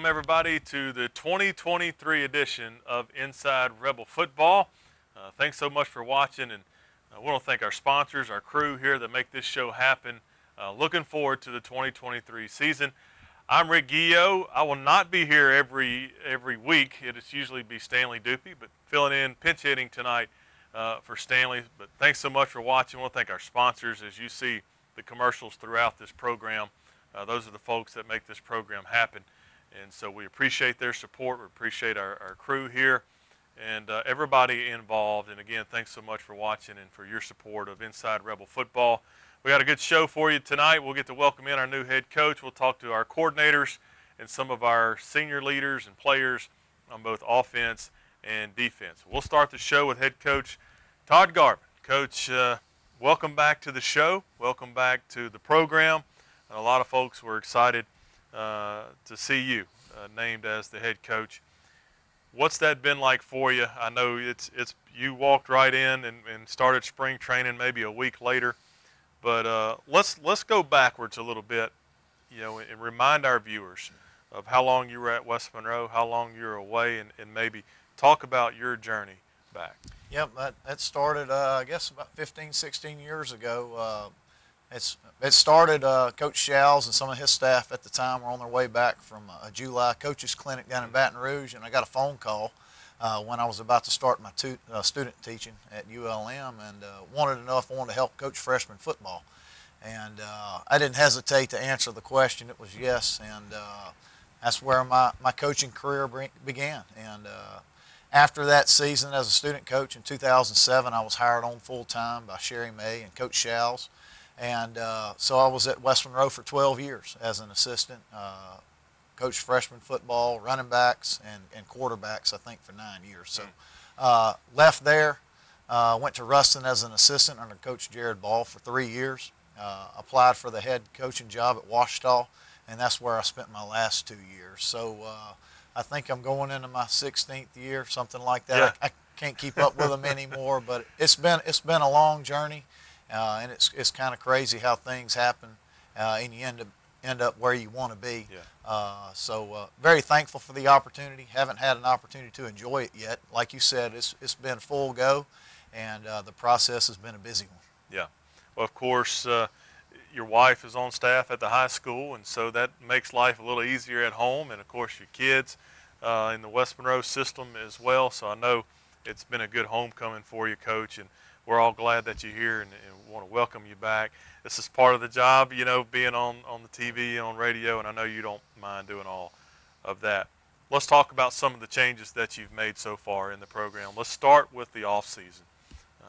everybody, to the 2023 edition of Inside Rebel Football. Thanks so much for watching, and we want to thank our sponsors, our crew here that make this show happen. Looking forward to the 2023 season. I'm Rick Guillo. I will not be here every week. It'll usually be Stanley Dupuy, but filling in, pinch hitting tonight for Stanley. But thanks so much for watching. I want to thank our sponsors. As you see the commercials throughout this program, those are the folks that make this program happen. And so we appreciate their support. We appreciate our crew here and everybody involved. And again, thanks so much for watching and for your support of Inside Rebel Football. We got a good show for you tonight. We'll get to welcome in our new head coach. We'll talk to our coordinators and some of our senior leaders and players on both offense and defense. We'll start the show with head coach Todd Garvin. Coach, welcome back to the show. Welcome back to the program. And a lot of folks were excited to see you named as the head coach. What's that been like for you? I know it's you walked right in and started spring training maybe a week later, but let's go backwards a little bit, and remind our viewers of how long you were at West Monroe, how long you were away, and maybe talk about your journey back. Yep, that started I guess about 15, 16 years ago. It started, Coach Shals and some of his staff at the time were on their way back from a July coaches clinic down in Baton Rouge, and I got a phone call when I was about to start my student teaching at ULM, and wanted to know if I wanted to help coach freshman football. And I didn't hesitate to answer the question. It was yes, and that's where my coaching career began. And after that season as a student coach in 2007, I was hired on full-time by Sherry May and Coach Shals. And so I was at West Monroe for 12 years as an assistant, coached freshman football, running backs, and quarterbacks, I think, for 9 years. So left there, went to Ruston as an assistant under Coach Jared Ball for 3 years, applied for the head coaching job at Ouachita, and that's where I spent my last 2 years. So I think I'm going into my 16th year, something like that. Yeah. I can't keep up with them anymore, but it's been a long journey. And it's kind of crazy how things happen, and you end up where you want to be. Yeah. So very thankful for the opportunity. Haven't had an opportunity to enjoy it yet. Like you said, it's been full go, and the process has been a busy one. Yeah. Well, of course, your wife is on staff at the high school, and so that makes life a little easier at home. And of course, your kids in the West Monroe system as well. So I know it's been a good homecoming for you, Coach, and we're all glad that you're here and want to welcome you back. This is part of the job, being on the TV, on radio, and I know you don't mind doing all of that. Let's talk about some of the changes that you've made so far in the program. Let's start with the off season.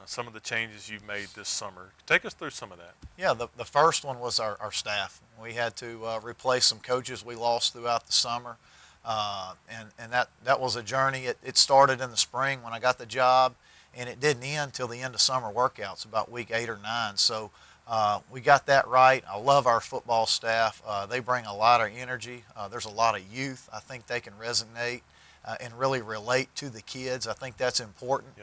Some of the changes you've made this summer. Take us through some of that. Yeah, the first one was our staff. We had to replace some coaches we lost throughout the summer, and that was a journey. It started in the spring when I got the job, and it didn't end till the end of summer workouts, about week 8 or 9. So we got that right. I love our football staff. They bring a lot of energy. There's a lot of youth. I think they can resonate and really relate to the kids. I think that's important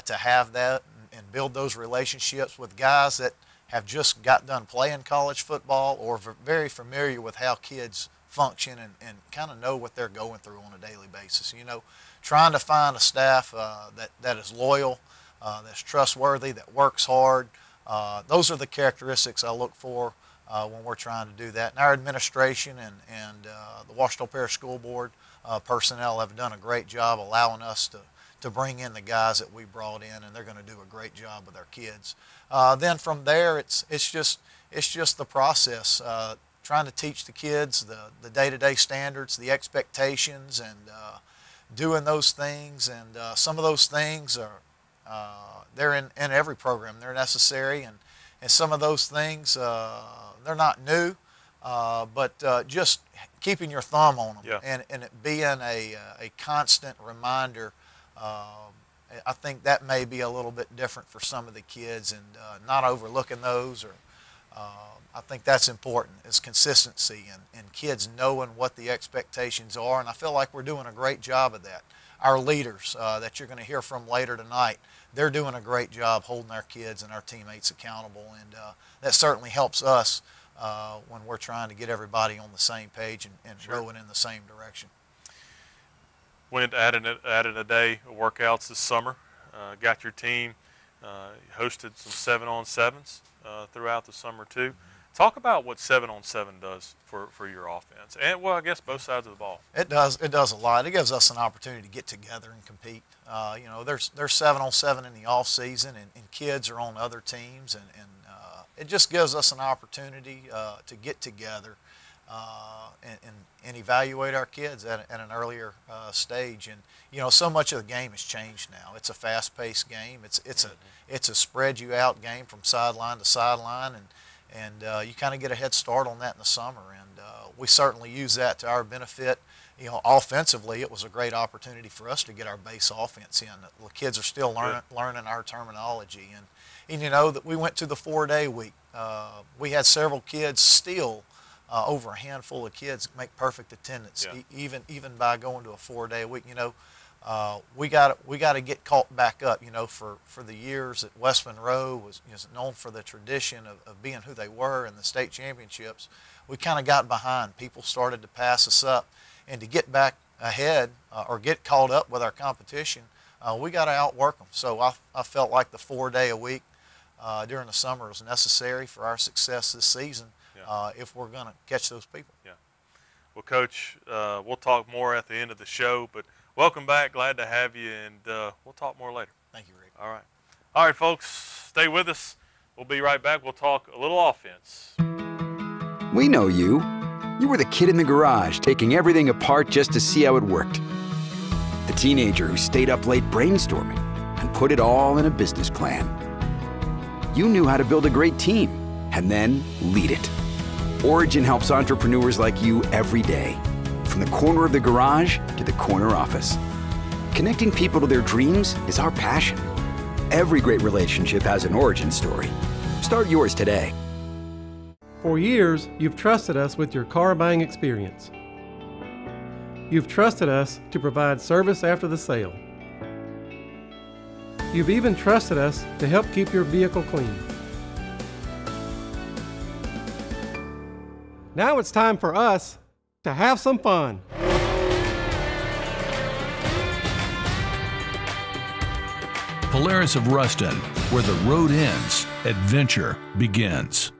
to have that and build those relationships with guys that have just got done playing college football or very familiar with how kids function and kind of know what they're going through on a daily basis. Trying to find a staff that is loyal, that's trustworthy, that works hard. Those are the characteristics I look for when we're trying to do that. And our administration and the Ouachita Parish School Board personnel have done a great job allowing us to bring in the guys that we brought in, and they're going to do a great job with our kids. Then from there, it's just the process. Trying to teach the kids the day-to-day standards, the expectations, and doing those things. And some of those things they're in every program. They're necessary, and some of those things they're not new, but just keeping your thumb on them and it being a constant reminder. I think that may be a little bit different for some of the kids, and not overlooking those. Or I think that's important, is consistency and kids knowing what the expectations are, and I feel like we're doing a great job of that. Our leaders that you're going to hear from later tonight, they're doing a great job holding our kids and our teammates accountable, and that certainly helps us when we're trying to get everybody on the same page and Sure. rowing in the same direction. Went added a day of workouts this summer. Got your team. Hosted some 7-on-7s throughout the summer too. Talk about what 7-on-7 does for your offense, and well, I guess both sides of the ball. It does a lot. It gives us an opportunity to get together and compete. There's 7-on-7 in the off season, and kids are on other teams, and it just gives us an opportunity to get together and evaluate our kids at an earlier stage. And so much of the game has changed now. It's a fast-paced game. It's a spread you out game from sideline to sideline, and you kind of get a head start on that in the summer. And we certainly use that to our benefit. Offensively, it was a great opportunity for us to get our base offense in. The kids are still learning our terminology, and that we went to the 4-day week. We had several kids still. Over a handful of kids make perfect attendance, even by going to a 4-day week. We got to get caught back up. For the years that West Monroe was known for the tradition of being who they were in the state championships, we kind of got behind. People started to pass us up, and to get back ahead or get caught up with our competition, we got to outwork them. So I felt like the 4-day a week during the summer was necessary for our success this season. If we're going to catch those people. Yeah. Well, Coach, we'll talk more at the end of the show, but welcome back. Glad to have you, and we'll talk more later. Thank you, Rick. All right. All right, folks, stay with us. We'll be right back. We'll talk a little offense. We know you. You were the kid in the garage taking everything apart just to see how it worked. The teenager who stayed up late brainstorming and put it all in a business plan. You knew how to build a great team and then lead it. Origin helps entrepreneurs like you every day, from the corner of the garage to the corner office. Connecting people to their dreams is our passion. Every great relationship has an origin story. Start yours today. For years, you've trusted us with your car buying experience. You've trusted us to provide service after the sale. You've even trusted us to help keep your vehicle clean. Now it's time for us to have some fun. Polaris of Ruston, where the road ends, adventure begins.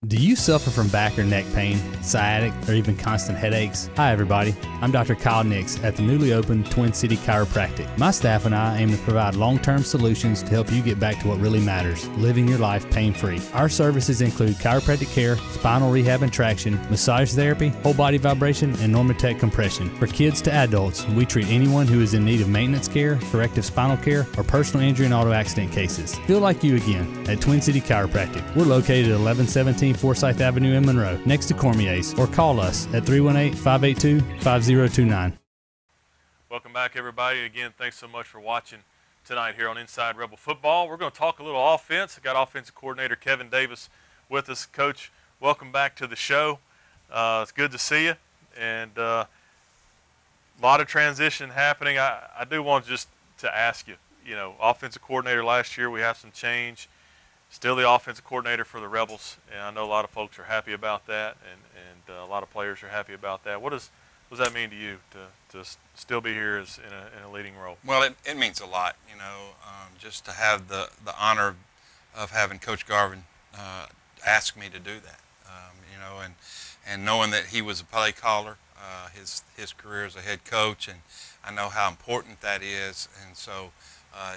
Do you suffer from back or neck pain, sciatic, or even constant headaches? Hi everybody, I'm Dr. Kyle Nix at the newly opened Twin City Chiropractic. My staff and I aim to provide long-term solutions to help you get back to what really matters, living your life pain-free. Our services include chiropractic care, spinal rehab and traction, massage therapy, whole body vibration, and Normatec compression. For kids to adults, we treat anyone who is in need of maintenance care, corrective spinal care, or personal injury and auto accident cases. Feel like you again at Twin City Chiropractic. We're located at 1117 Forsyth Avenue in Monroe, next to Cormier's, or call us at 318-582-5029. Welcome back, everybody. Again, thanks so much for watching tonight here on Inside Rebel Football. We're going to talk a little offense. I got offensive coordinator Kevin Davis with us. Coach, welcome back to the show. It's good to see you, and a lot of transition happening. I do want just to ask you, offensive coordinator last year, we have some change. Still the offensive coordinator for the Rebels, and I know a lot of folks are happy about that, and a lot of players are happy about that. What does that mean to you to still be here in a leading role? Well, it means a lot, just to have the honor of having Coach Garvin ask me to do that, and knowing that he was a play caller, his career as a head coach, and I know how important that is, and so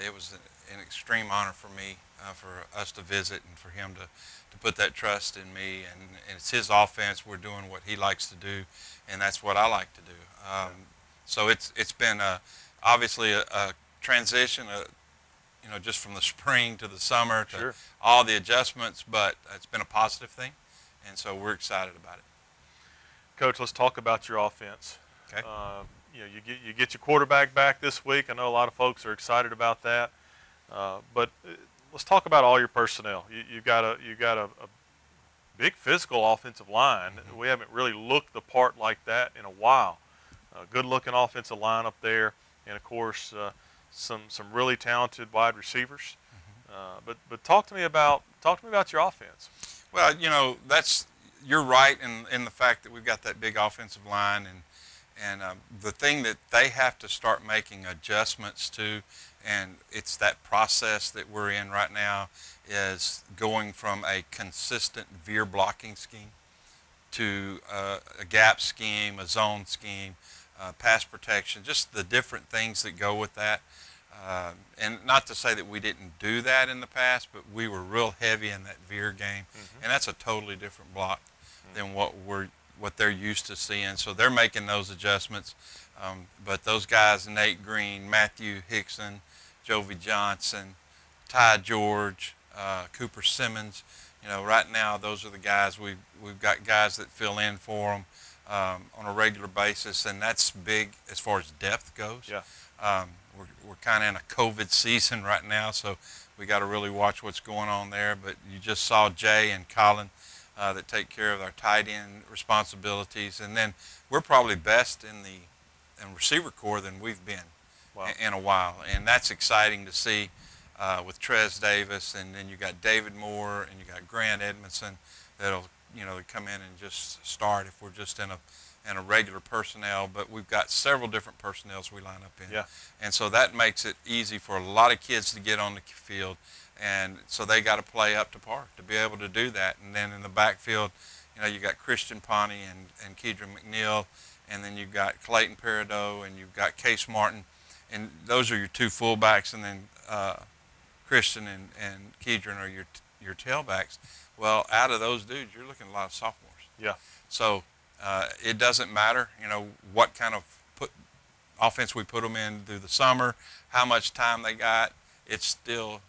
it was an extreme honor for me. For us to visit and for him to put that trust in me, and it's his offense. We're doing what he likes to do, and that's what I like to do. So it's been obviously a transition, just from the spring to the summer to all the adjustments, but it's been a positive thing, and so we're excited about it. Coach, let's talk about your offense. Okay. You get your quarterback back this week. I know a lot of folks are excited about that, but let's talk about all your personnel. You got a big physical offensive line. Mm-hmm. We haven't really looked the part like that in a while. Good-looking offensive line up there, and of course some really talented wide receivers. Mm-hmm. But talk to me about your offense. Well, that's you're right in the fact that we've got that big offensive line, and the thing that they have to start making adjustments to, and it's that process that we're in right now, is going from a consistent veer blocking scheme to a gap scheme, a zone scheme, pass protection, just the different things that go with that. And not to say that we didn't do that in the past, but we were real heavy in that veer game, and that's a totally different block than what they're used to seeing. So they're making those adjustments. But those guys, Nate Green, Matthew Hickson, Jovi Johnson, Ty George, Cooper Simmons, right now those are the guys. We've got guys that fill in for them on a regular basis, and that's big as far as depth goes. Yeah. We're kind of in a COVID season right now, so we got to really watch what's going on there. But you just saw Jay and Colin that take care of our tight end responsibilities, and then we're probably best in receiver corps than we've been in a while, and that's exciting to see with Trez Davis, and then you got David Moore, and you got Grant Edmondson that'll come in and just start if we're just in a regular personnel, but we've got several different personnels we line up in. Yeah. And so that makes it easy for a lot of kids to get on the field, and so they got to play up to par to be able to do that. And then in the backfield, you got Christian Pawnee and Kedron McNeil, and then you've got Clayton Peridot, and you've got Case Martin, and those are your two fullbacks, and then Christian and Kedron are your tailbacks. Well, out of those dudes, you're looking at a lot of sophomores. Yeah. So it doesn't matter, what kind of offense we put them in through the summer, how much time they got. It's still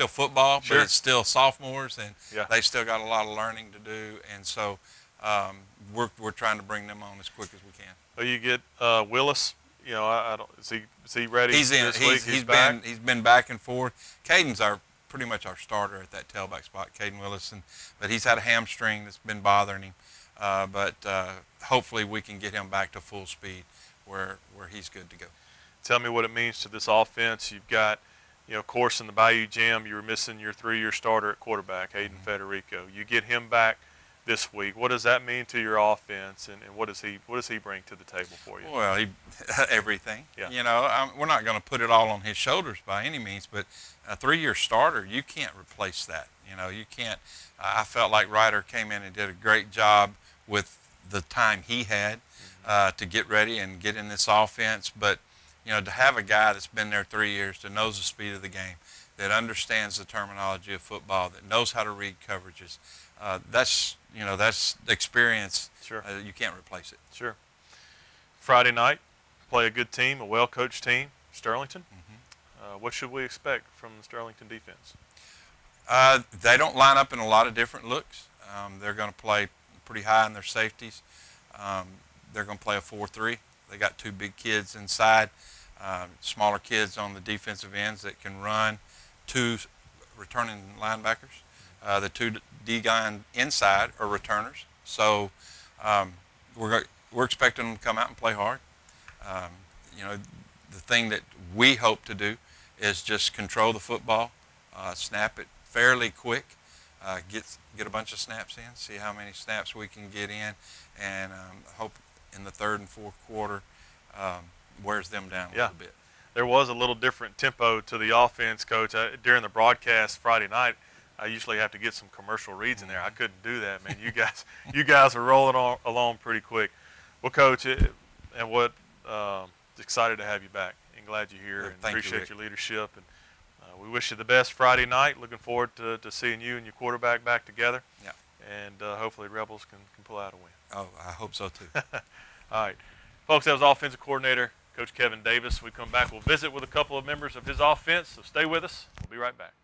football, Sure. but it's still sophomores, and Yeah. they still got a lot of learning to do. And so we're trying to bring them on as quick as we can. Well, you get Willis. I don't. Is he ready? He's in. this week? He's back? been back and forth. Caden's pretty much our starter at that tailback spot, Caden Willis, but he's had a hamstring that's been bothering him. But hopefully we can get him back to full speed where he's good to go. Tell me what it means to this offense. You've got, of course, in the Bayou Jam, you were missing your 3-year starter at quarterback, Hayden Federico. You get him back this week. What does that mean to your offense, and what does he bring to the table for you? Well, everything. Yeah. We're not going to put it all on his shoulders by any means, but a 3-year starter, you can't replace that. You can't. I felt like Ryder came in and did a great job with the time he had to get ready and get in this offense. But, to have a guy that's been there 3 years, that knows the speed of the game, that understands the terminology of football, that knows how to read coverages, that's experience. Sure. You can't replace it. Sure. Friday night, play a good team, a well-coached team, Sterlington. What should we expect from the Sterlington defense? They don't line up in a lot of different looks. They're going to play pretty high in their safeties. They're going to play a 4-3. They got two big kids inside, smaller kids on the defensive ends that can run, two returning linebackers. The two D-line inside are returners. So we're expecting them to come out and play hard. The thing that we hope to do is just control the football, snap it fairly quick, get a bunch of snaps in, see how many snaps we can get in, and hope in the third and fourth quarter wears them down a little bit. There was a little different tempo to the offense, Coach. During the broadcast Friday night, I usually have to get some commercial reads in there. I couldn't do that, man. You guys are rolling along pretty quick. Well, Coach, and what excited to have you back, and glad you're here, and appreciate your leadership. And we wish you the best Friday night. Looking forward to seeing you and your quarterback back together. Yeah. And hopefully Rebels can pull out a win. Oh, I hope so too. All right. Folks, that was offensive coordinator Coach Kevin Davis. We come back, we'll visit with a couple of members of his offense, so stay with us. We'll be right back.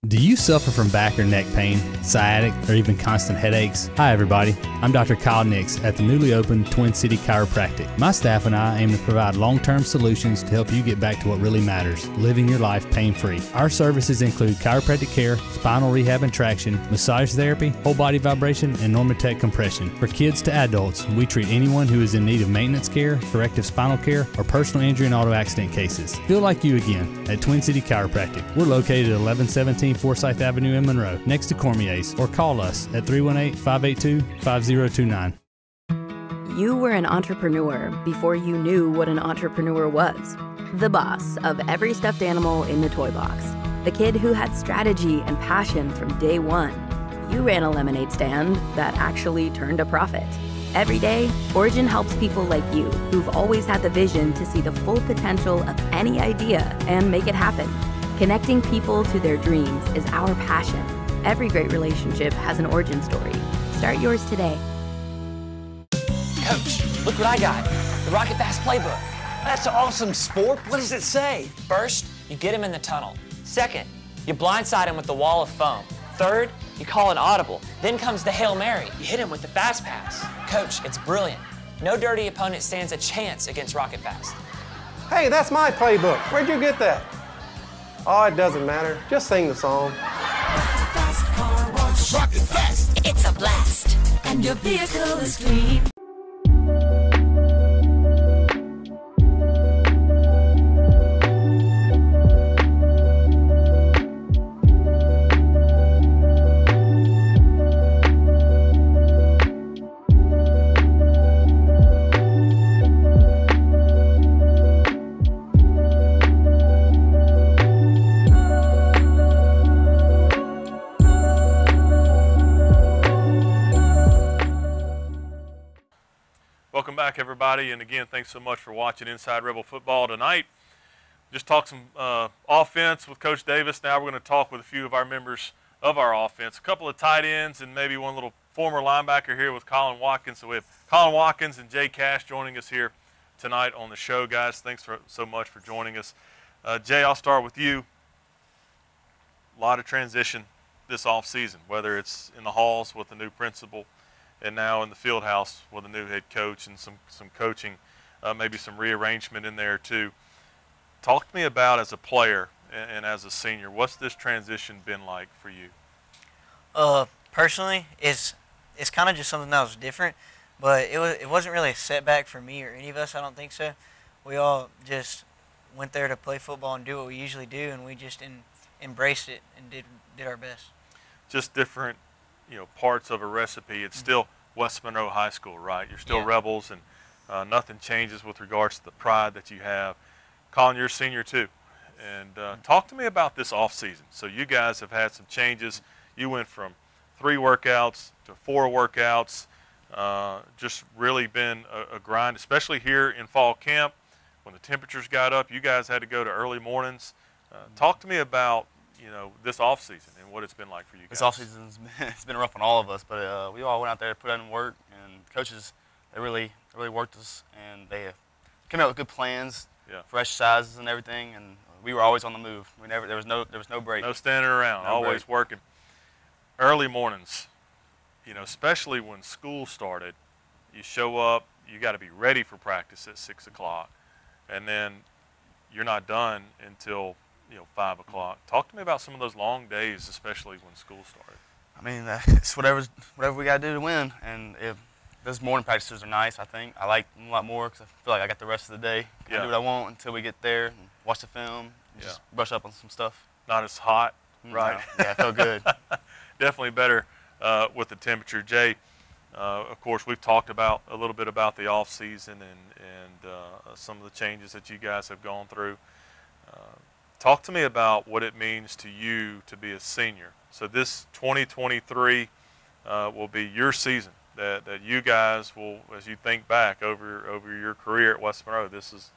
Do you suffer from back or neck pain, sciatic, or even constant headaches? Hi everybody, I'm Dr. Kyle Nix at the newly opened Twin City Chiropractic. My staff and I aim to provide long-term solutions to help you get back to what really matters, living your life pain-free. Our services include chiropractic care, spinal rehab and traction, massage therapy, whole body vibration, and Normatec compression. For kids to adults, we treat anyone who is in need of maintenance care, corrective spinal care, or personal injury and auto accident cases. Feel like you again at Twin City Chiropractic. We're located at 1117 115 Forsyth Avenue in Monroe, next to Cormier's, or call us at 318-582-5029. You were an entrepreneur before you knew what an entrepreneur was. The boss of every stuffed animal in the toy box. The kid who had strategy and passion from day one. You ran a lemonade stand that actually turned a profit. Every day, Origin helps people like you who've always had the vision to see the full potential of any idea and make it happen. Connecting people to their dreams is our passion. Every great relationship has an origin story. Start yours today. Coach, look what I got. The Rocket Fast Playbook. That's awesome, sport. What does it say? First, you get him in the tunnel. Second, you blindside him with the wall of foam. Third, you call an audible. Then comes the Hail Mary. You hit him with the Fast Pass. Coach, it's brilliant. No dirty opponent stands a chance against Rocket Fast. Hey, that's my playbook. Where'd you get that? Oh, it doesn't matter. Just sing the song. Rocket Fast. It's a blast. And your vehicle is clean. Welcome back, everybody, and again, thanks so much for watching Inside Rebel Football tonight. Just talked some offense with Coach Davis. Now we're going to talk with a few of our members of our offense, a couple of tight ends, and maybe one little former linebacker here with Colin Watkins. So we have Colin Watkins and Jay Cash joining us here tonight on the show, guys. Thanks so much for joining us. Jay, I'll start with you. A lot of transition this offseason, whether it's in the halls with the new principal and now in the field house with a new head coach and some coaching, maybe some rearrangement in there too. Talk to me about, as a player and as a senior, what's this transition been like for you? Personally, it's kind of just something that was different, but it wasn't really a setback for me or any of us. I don't think so. We all just went there to play football and do what we usually do, and we just embraced it and did our best. Just different, parts of a recipe. It's still West Monroe High School, right? You're still Rebels, and nothing changes with regards to the pride that you have. Colin, you're a senior too, and talk to me about this off season. So you guys have had some changes. You went from 3 workouts to 4 workouts. Just really been a grind, especially here in fall camp when the temperatures got up. You guys had to go to early mornings. Talk to me about this off season and what it's been like for you guys. This off season's it's been rough on all of us, but we all went out there to put in work, and coaches, they really worked us, and they came out with good plans for exercises and everything, and we were always on the move. There was no break. No standing around. No always break. Working. Early mornings, especially when school started, you show up, you got to be ready for practice at 6 o'clock, and then you're not done until 5 o'clock. Talk to me about some of those long days, especially when school started. I mean, it's whatever we got to do to win, and those morning practices are nice. I think I like them a lot more because I feel like I got the rest of the day. I do what I want until we get there and watch the film, and just brush up on some stuff. Not as hot, right? No. Yeah, it felt good. Definitely better with the temperature. Jay, of course, we've talked a little bit about the off season and some of the changes that you guys have gone through. Talk to me about what it means to you to be a senior. So this 2023 will be your season that you guys will, as you think back over your career at West Monroe, this is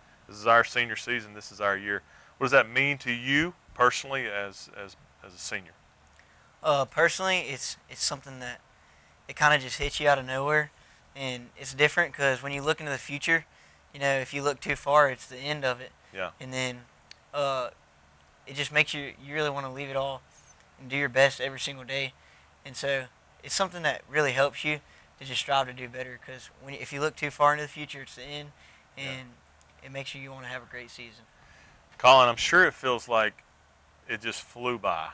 our senior season. This is our year. What does that mean to you personally as a senior? Personally, it's something that it kind of just hits you out of nowhere, and it's different because when you look into the future, if you look too far, it's the end of it. Yeah. And then it just makes you really want to leave it all and do your best every single day. And so it's something that really helps you to just strive to do better, because if you look too far into the future, it's the end, and it makes you want to have a great season. Colin, I'm sure it feels like it just flew by,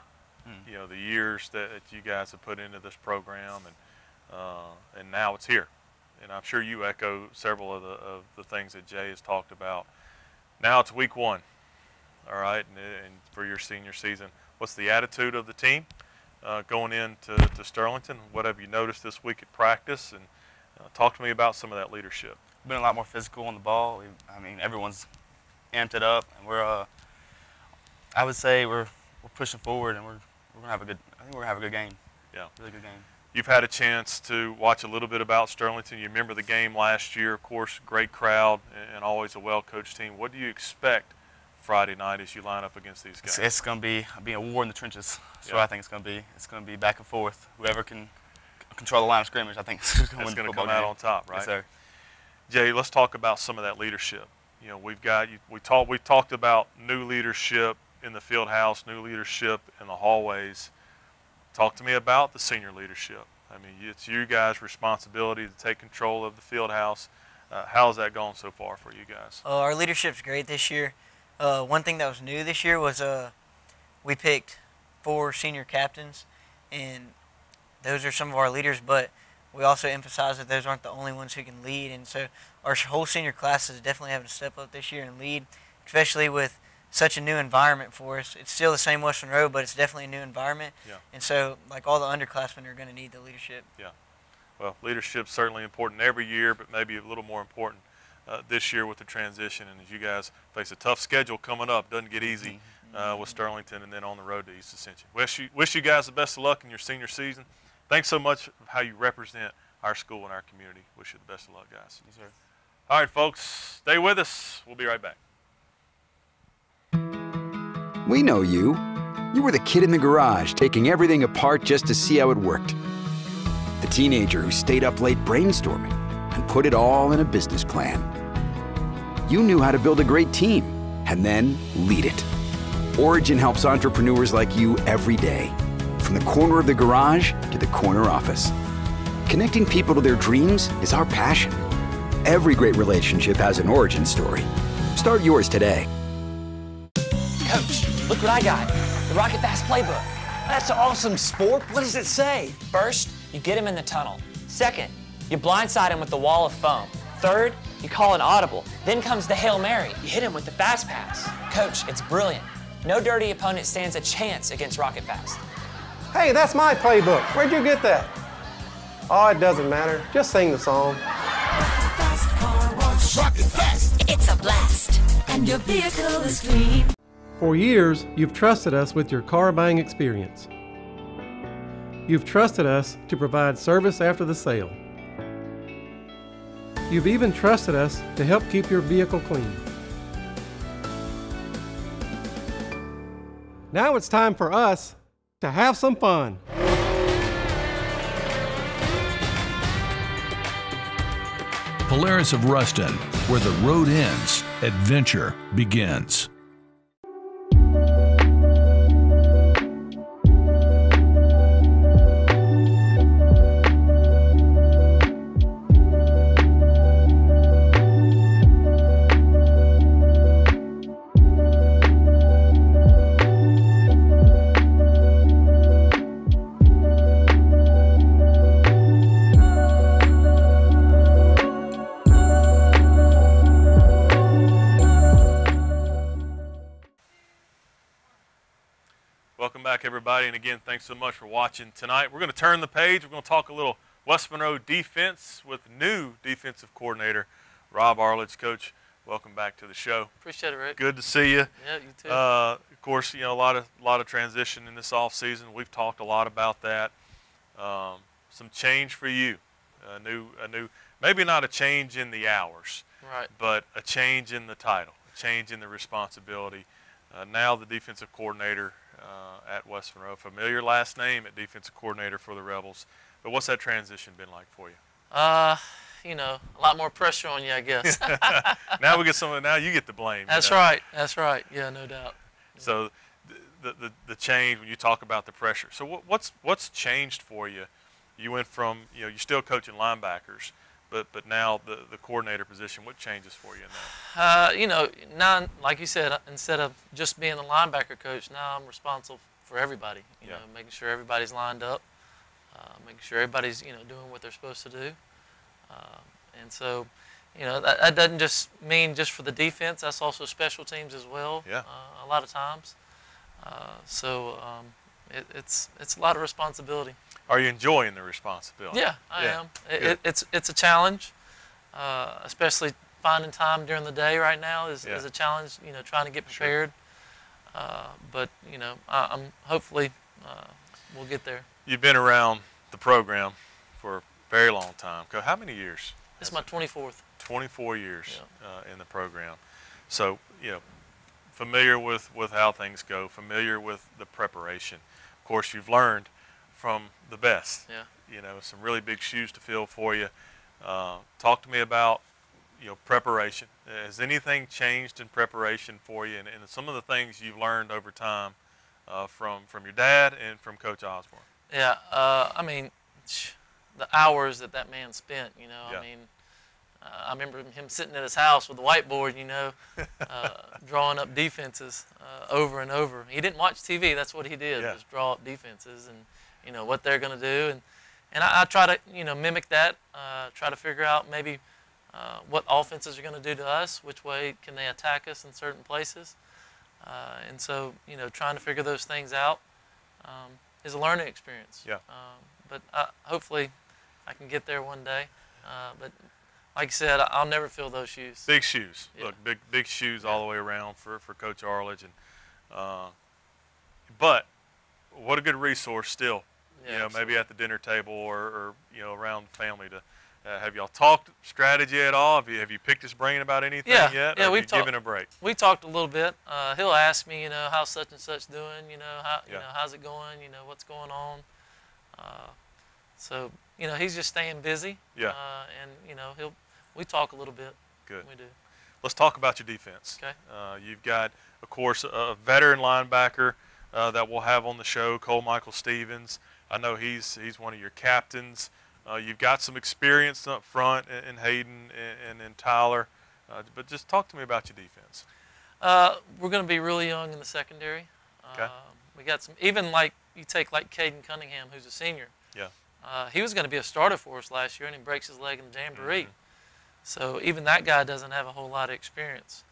the years that you guys have put into this program, and now it's here. And I'm sure you echo several of the things that Jay has talked about. Now it's week 1. All right, and for your senior season, what's the attitude of the team going into Sterlington? What have you noticed this week at practice? And talk to me about some of that leadership. We've been a lot more physical on the ball. I mean, everyone's amped it up, and I would say we're pushing forward, and we're gonna have a good. I think we're gonna have a good game. Yeah, really good game. You've had a chance to watch a little bit about Sterlington. You remember the game last year, of course, great crowd and always a well-coached team. What do you expect Friday night as you line up against these guys? It's going to be a war in the trenches. That's what I think it's going to be. It's going to be back and forth. Whoever can control the line of scrimmage, I think, is going to win the football game. Come out on top, right? Yes, sir. Jay, let's talk about some of that leadership. You know, we talked about new leadership in the field house, new leadership in the hallways. Talk to me about the senior leadership. I mean, it's you guys' responsibility to take control of the field house. How's that going so far for you guys? Our leadership's great this year. One thing that was new this year was we picked 4 senior captains, and those are some of our leaders, but we also emphasize that those aren't the only ones who can lead. And so our whole senior class is definitely having to step up this year and lead, especially with such a new environment for us. It's still the same Western Road, but it's definitely a new environment. Yeah. And so, like, all the underclassmen are going to need the leadership. Yeah. Well, leadership's certainly important every year, but maybe a little more important this year with the transition. And as you guys face a tough schedule coming up, doesn't get easy with Sterlington and then on the road to East Ascension. Wish you guys the best of luck in your senior season. Thanks so much for how you represent our school and our community. Wish you the best of luck, guys. Yes, sir. All right, folks, stay with us. We'll be right back. We know you. You were the kid in the garage taking everything apart just to see how it worked. The teenager who stayed up late brainstorming and put it all in a business plan. You knew how to build a great team and then lead it. Origin helps entrepreneurs like you every day, from the corner of the garage to the corner office. Connecting people to their dreams is our passion. Every great relationship has an origin story. Start yours today. Coach, look what I got. The Rocket Fast Playbook. That's awesome, sport. What does it say? First, you get him in the tunnel. Second, you blindside him with the wall of foam. Third, you call an audible. Then comes the Hail Mary. You hit him with the fast pass. Coach, it's brilliant. No dirty opponent stands a chance against Rocket Fast. Hey, that's my playbook. Where'd you get that? Oh, it doesn't matter. Just sing the song. Rocket Fast. It's a blast. And your vehicle is clean. For years, you've trusted us with your car buying experience. You've trusted us to provide service after the sale. You've even trusted us to help keep your vehicle clean. Now it's time for us to have some fun. Polaris of Ruston, where the road ends, adventure begins. Welcome back, everybody, and again, thanks so much for watching tonight. We're going to turn the page. We're going to talk a little West Monroe defense with new defensive coordinator Rob Arledge. Coach, welcome back to the show. Appreciate it, Rick. Good to see you. Yeah, you too. Of course, you know, a lot of transition in this off season. We've talked a lot about that. Some change for you, a new, maybe not a change in the hours, right, but a change in the title, a change in the responsibility. Now the defensive coordinator at West Monroe, familiar last name at defensive coordinator for the Rebels. But what's that transition been like for you? You know, a lot more pressure on you, I guess. Now we get now you get the blame. That's right. That's right. Yeah, no doubt. So the change, when you talk about the pressure. So what's changed for you? You went from, you know, you're still coaching linebackers, but now the coordinator position, what changes for you in that? You know, now, like you said, instead of just being a linebacker coach, now I'm responsible for everybody. You know, making sure everybody's lined up, making sure everybody's, you know, doing what they're supposed to do. And so, you know, that doesn't just mean just for the defense. That's also special teams as well. Yeah. A lot of times. It's a lot of responsibility. Are you enjoying the responsibility? Yeah, I am. It's a challenge, especially finding time during the day right now is a challenge. You know, trying to get prepared. But you know, I'm hopefully we'll get there. You've been around the program for a very long time. How many years? This is my 24th. 24 years in the program. So, you know, familiar with how things go, familiar with the preparation. Of course, you've learned from the best. Yeah. You know, some really big shoes to fill for you. Talk to me about, you know, preparation. Has anything changed in preparation for you, and some of the things you've learned over time from your dad and from Coach Osborne? Yeah, I mean, the hours that man spent, you know, I mean, I remember him sitting at his house with a whiteboard, you know, drawing up defenses over and over. He didn't watch TV. That's what he did, just draw up defenses and, you know, what they're going to do. And I try to, you know, mimic that, try to figure out maybe what offenses are going to do to us, which way can they attack us in certain places. And so, you know, trying to figure those things out is a learning experience. Yeah. But hopefully I can get there one day. But like I said, I'll never fill those shoes. Big shoes. Yeah. Look, big shoes all the way around for Coach Arledge. And but what a good resource still. Yeah, you know, absolutely. maybe at the dinner table or you know, around the family to. Have y'all talked strategy at all? Have you picked his brain about anything yet? Yeah, or we've have you given a break. We talked a little bit. He'll ask me, you know, how's such and such doing? You know, you know, how's it going? You know, what's going on? So, you know, he's just staying busy. Yeah. And you know, we talk a little bit. Good. We do. Let's talk about your defense. Okay. You've got, of course, a veteran linebacker that we'll have on the show, Cole Michael Stevens. I know he's one of your captains. You've got some experience up front in Hayden and in Tyler, but just talk to me about your defense. We're going to be really young in the secondary. Okay. We got some, even like you take like Caden Cunningham, who's a senior. Yeah. He was going to be a starter for us last year, and he breaks his leg in the jamboree. So even that guy doesn't have a whole lot of experience.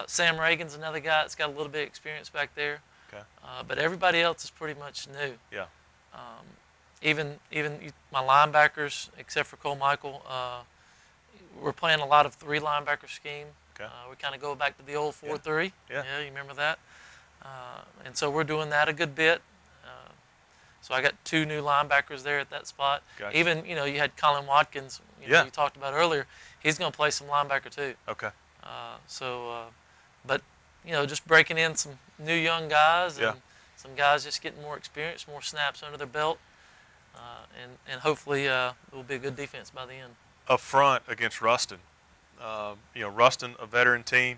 Sam Reagan's another guy that's got a little bit of experience back there. Okay. But everybody else is pretty much new. Yeah. Even my linebackers, except for Cole Michael, we're playing a lot of 3 linebacker scheme. Okay. We kind of go back to the old 4-3. Yeah. Yeah, you remember that? And so we're doing that a good bit. So I got 2 new linebackers there at that spot. Gotcha. Even, you know, you had Colin Watkins, you know, you talked about earlier. He's going to play some linebacker too. Okay. But, you know, just breaking in some new young guys Yeah. and some guys just getting more experience, more snaps under their belt. And hopefully it will be a good defense by the end. Up front against Ruston, you know, Ruston, a veteran team,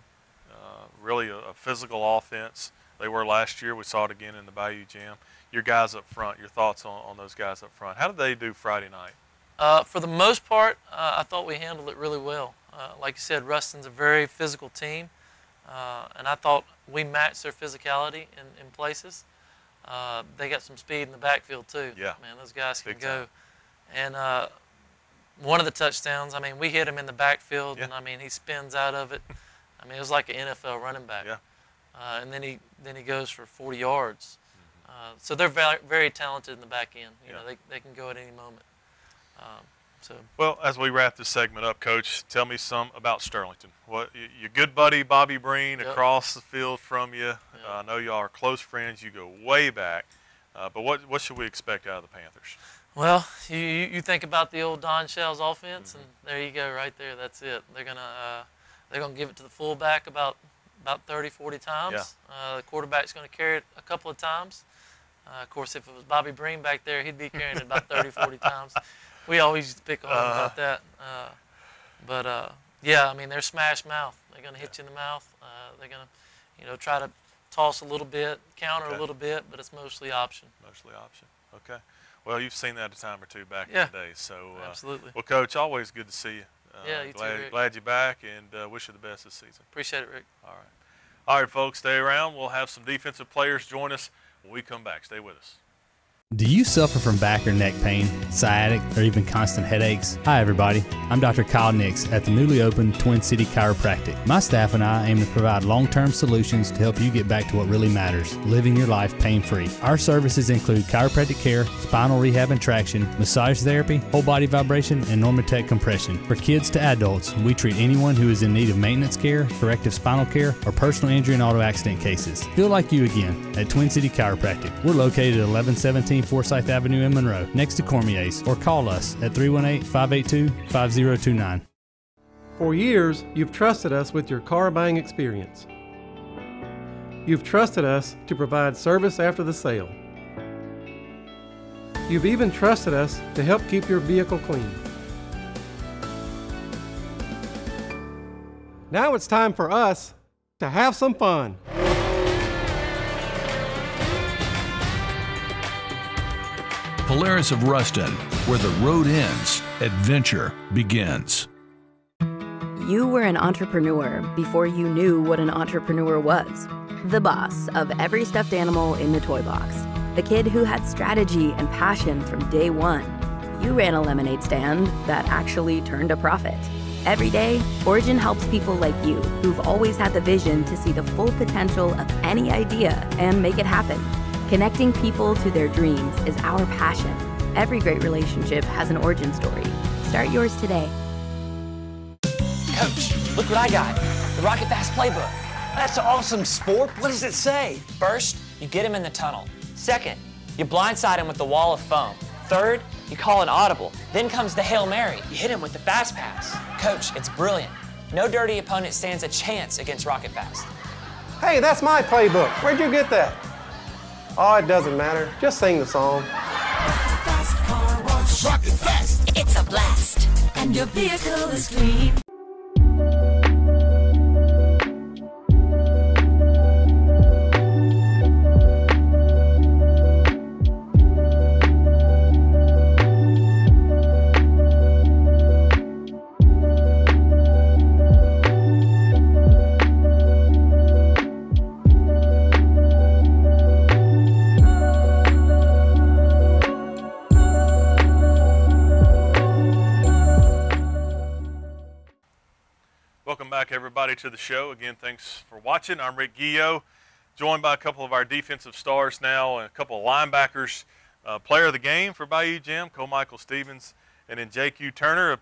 really a physical offense. They were last year. We saw it again in the Bayou Jam. Your guys up front, your thoughts on those guys up front. How did they do Friday night? For the most part, I thought we handled it really well. Like you said, Ruston's a very physical team, and I thought we matched their physicality in places. They got some speed in the backfield too. Yeah. Man, those guys can Big go. time. And one of the touchdowns, I mean, we hit him in the backfield, and I mean, he spins out of it. I mean, it was like an NFL running back. Yeah. And then he goes for 40 yards. So they're very, very talented in the back end. You know, they can go at any moment. Well, as we wrap this segment up, Coach, tell me some about Sterlington. What your good buddy Bobby Breen across the field from you. I know y'all are close friends. You go way back. But what should we expect out of the Panthers? Well, you think about the old Don Shell's offense, and there you go, right there. That's it. They're gonna give it to the fullback about 30, 40 times. The quarterback's gonna carry it a couple of times. Of course, if it was Bobby Breen back there, he'd be carrying it about 30, 40 times. We always used to pick on him about that. Yeah, I mean, they're smash mouth. They're going to hit you in the mouth. They're going to, you know, try to toss a little bit, counter a little bit, but it's mostly option. Mostly option. Okay. Well, you've seen that a time or two back in the day. So, absolutely. Well, Coach, always good to see you. Yeah, you too, Rick. Glad you're back, and wish you the best this season. Appreciate it, Rick. All right. All right, folks, stay around. We'll have some defensive players join us when we come back. Stay with us. Do you suffer from back or neck pain, sciatic, or even constant headaches? Hi everybody, I'm Dr. Kyle Nix at the newly opened Twin City Chiropractic. My staff and I aim to provide long-term solutions to help you get back to what really matters, living your life pain-free. Our services include chiropractic care, spinal rehab and traction, massage therapy, whole body vibration, and Normatec compression. For kids to adults, we treat anyone who is in need of maintenance care, corrective spinal care, or personal injury and auto accident cases. Feel like you again at Twin City Chiropractic. We're located at 1117 Forsyth Avenue in Monroe, next to Cormier's, or call us at 318-582-5029. For years, you've trusted us with your car buying experience. You've trusted us to provide service after the sale. You've even trusted us to help keep your vehicle clean. Now it's time for us to have some fun. Polaris of Ruston, where the road ends, adventure begins. You were an entrepreneur before you knew what an entrepreneur was. The boss of every stuffed animal in the toy box. The kid who had strategy and passion from day one. You ran a lemonade stand that actually turned a profit. Every day, Origin helps people like you who've always had the vision to see the full potential of any idea and make it happen. Connecting people to their dreams is our passion. Every great relationship has an origin story. Start yours today. Coach, look what I got. The Rocket Fast Playbook. That's awesome, sport. What does it say? First, you get him in the tunnel. Second, you blindside him with the wall of foam. Third, you call an audible. Then comes the Hail Mary. You hit him with the fast pass. Coach, it's brilliant. No dirty opponent stands a chance against Rocket Fast. Hey, that's my playbook. Where'd you get that? Oh, it doesn't matter. Just sing the song. Rocket Fast. It's a blast. And your vehicle is clean. Welcome back, everybody, to the show. Again, thanks for watching. I'm Rick Guillo, joined by a couple of our defensive stars now and a couple of linebackers. Player of the game for Bayou Jim, Michael Stevens, and then J.Q. Turner,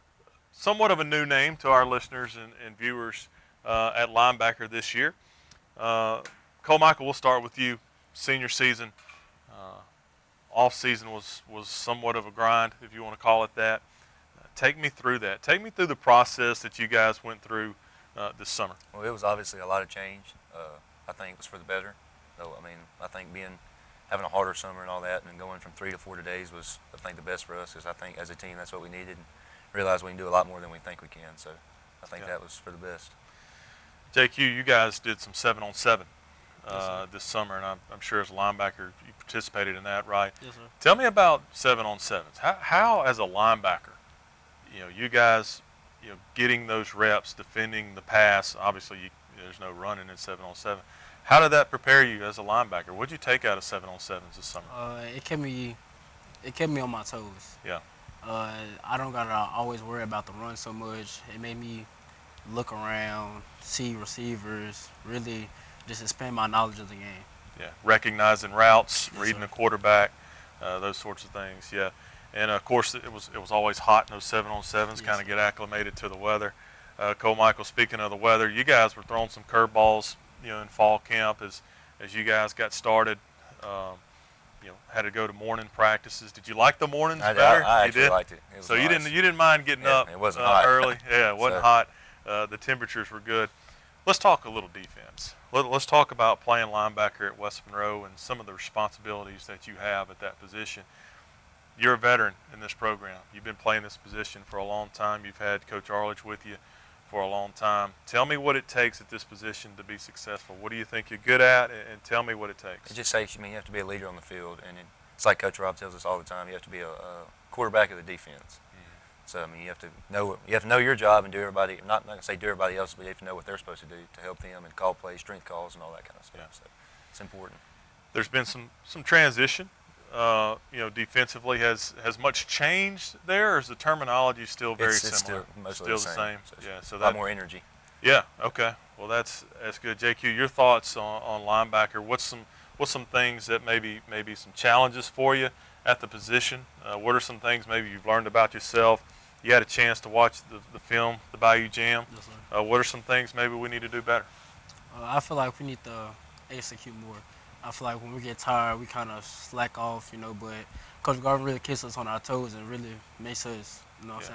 somewhat of a new name to our listeners and viewers at linebacker this year. Michael, we'll start with you. Senior season, off season was somewhat of a grind, if you want to call it that. Take me through that. Take me through the process that you guys went through this summer. Well, it was obviously a lot of change. I think it was for the better. So, I mean, I think having a harder summer and all that and going from 3 to 4 days was, I think, the best for us because I think as a team that's what we needed and realized we can do a lot more than we think we can. So I think that was for the best. JQ, you guys did some 7-on-7 this summer, and I'm sure as a linebacker you participated in that, right? Yes, sir. Tell me about 7-on-7s. How as a linebacker, you guys, getting those reps, defending the pass. Obviously, there's no running in 7-on-7. How did that prepare you as a linebacker? What did you take out of 7-on-7s this summer? It kept me on my toes. Yeah. I don't gotta always worry about the run so much. It made me look around, see receivers, really just expand my knowledge of the game. Yeah, recognizing routes, Yes, reading sir. the quarterback, those sorts of things. Yeah. And of course, it was always hot in those 7-on-7s. Kind of get acclimated to the weather. Michael, speaking of the weather, you guys were throwing some curveballs, in fall camp as you guys got started. Had to go to morning practices. Did you like the mornings better? I actually liked it. It was So nice. you didn't mind getting up it wasn't hot. early. Yeah, it wasn't hot. The temperatures were good. Let's talk a little defense. Let's talk about playing linebacker at West Monroe and some of the responsibilities that you have at that position. You're a veteran in this program. You've been playing this position for a long time. You've had Coach Arledge with you for a long time. Tell me what it takes at this position to be successful. What do you think you're good at, and tell me what it takes. It just takes, you have to be a leader on the field, and it's like Coach Rob tells us all the time, you have to be a quarterback of the defense. So, you have to know your job and do everybody, not going to say do everybody else, but you have to know what they're supposed to do to help them and call plays, strength calls, and all that kind of stuff. So it's important. There's been some transition defensively, has much changed there, or is the terminology still very it's similar? Still the same. So yeah, so a that lot more energy. Yeah. Okay. Well, that's good. JQ, your thoughts on linebacker? What's some things that maybe some challenges for you at the position? What are some things maybe you've learned about yourself? You had a chance to watch the film, the Bayou Jam. Yes, sir. What are some things maybe we need to do better? I feel like we need to execute more. I feel like when we get tired, we kind of slack off, but Coach Garvin really kicks us on our toes and really makes us,